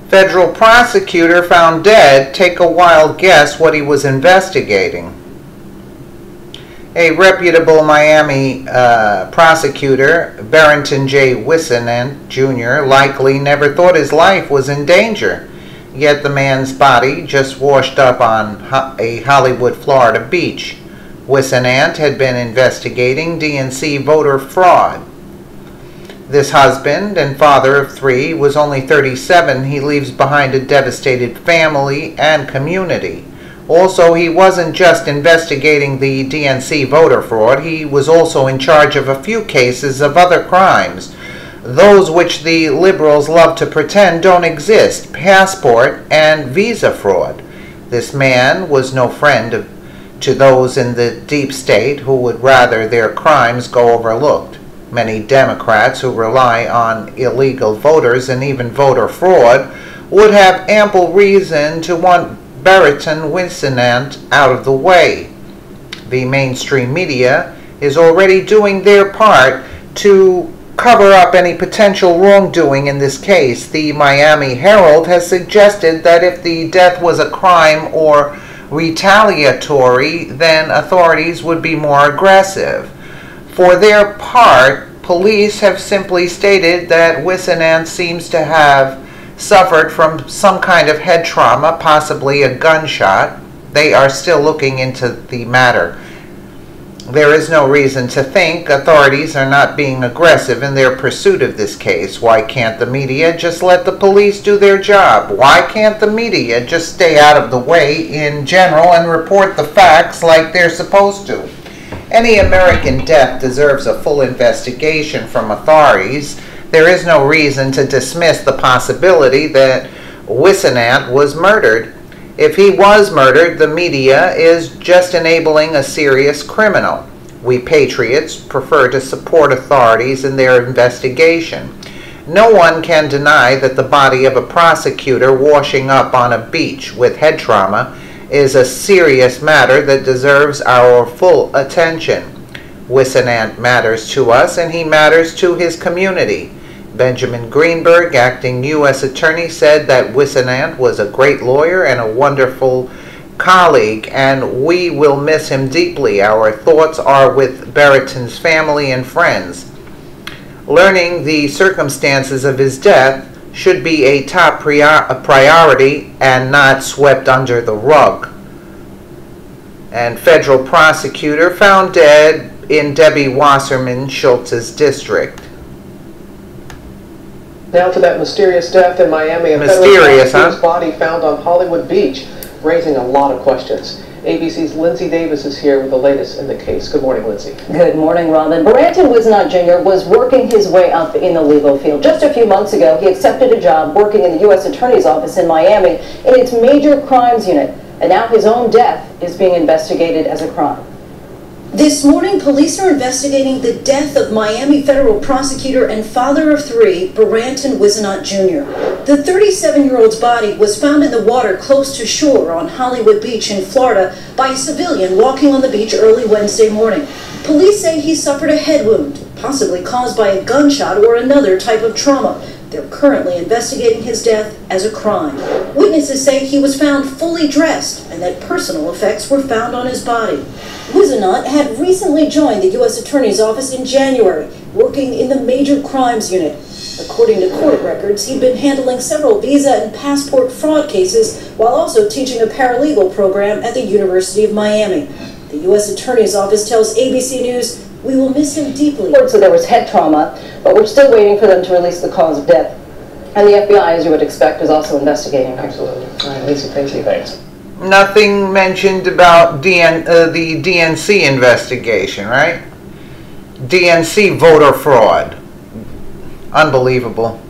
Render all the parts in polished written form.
Federal prosecutor found dead. Take a wild guess what he was investigating. A reputable Miami prosecutor, Barrington J. Whisenant Jr., likely never thought his life was in danger. Yet the man's body just washed up on a Hollywood, Florida beach. Whisenant had been investigating DNC voter fraud. This husband and father of 3 was only 37. He leaves behind a devastated family and community. Also, he wasn't just investigating the DNC voter fraud, he was also in charge of a few cases of other crimes, those which the liberals love to pretend don't exist: passport and visa fraud. This man was no friend to those in the deep state who would rather their crimes go overlooked. Many Democrats who rely on illegal voters and even voter fraud would have ample reason to want Barrington Whisenant out of the way. The mainstream media is already doing their part to cover up any potential wrongdoing in this case. The Miami Herald has suggested that if the death was a crime or retaliatory, then authorities would be more aggressive. For their part, police have simply stated that Whisenant seems to have suffered from some kind of head trauma, possibly a gunshot. They are still looking into the matter. There is no reason to think authorities are not being aggressive in their pursuit of this case. Why can't the media just let the police do their job? Why can't the media just stay out of the way in general and report the facts like they're supposed to? Any American death deserves a full investigation from authorities. There is no reason to dismiss the possibility that Whisenant was murdered. If he was murdered, the media is just enabling a serious criminal. We patriots prefer to support authorities in their investigation. No one can deny that the body of a prosecutor washing up on a beach with head trauma is a serious matter that deserves our full attention. Whisenant matters to us, and he matters to his community. Benjamin Greenberg, acting U.S. Attorney, said that Whisenant was a great lawyer and a wonderful colleague, and we will miss him deeply. Our thoughts are with Barrington's family and friends. Learning the circumstances of his death should be a top priority and not swept under the rug. And federal prosecutor found dead in Debbie Wasserman Schultz's district. Now to that mysterious death in Miami. A mysterious, federal body found on Hollywood Beach, raising a lot of questions. ABC's Lindsay Davis is here with the latest in the case. Good morning, Lindsay. Good morning, Robin. Barrington Whisenant Jr. was working his way up in the legal field. Just a few months ago, he accepted a job working in the U.S. Attorney's Office in Miami in its major crimes unit. And now his own death is being investigated as a crime. This morning, police are investigating the death of Miami federal prosecutor and father of 3, Barrington Whisenant Jr. The 37-year-old's body was found in the water close to shore on Hollywood Beach in Florida by a civilian walking on the beach early Wednesday morning. Police say he suffered a head wound, possibly caused by a gunshot or another type of trauma. They're currently investigating his death as a crime. Witnesses say he was found fully dressed and that personal effects were found on his body. Whisenant had recently joined the U.S. Attorney's Office in January, working in the Major Crimes Unit. According to court records, he'd been handling several visa and passport fraud cases while also teaching a paralegal program at the University of Miami. The U.S. Attorney's Office tells ABC News, "We will miss him deeply." So there was head trauma, but we're still waiting for them to release the cause of death. And the FBI, as you would expect, is also investigating. Absolutely. All right, Lisa, thank you. Thanks. Nothing mentioned about the DNC investigation, right? DNC voter fraud. Unbelievable.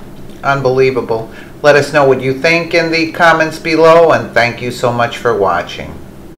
Unbelievable. Let us know what you think in the comments below, and thank you so much for watching.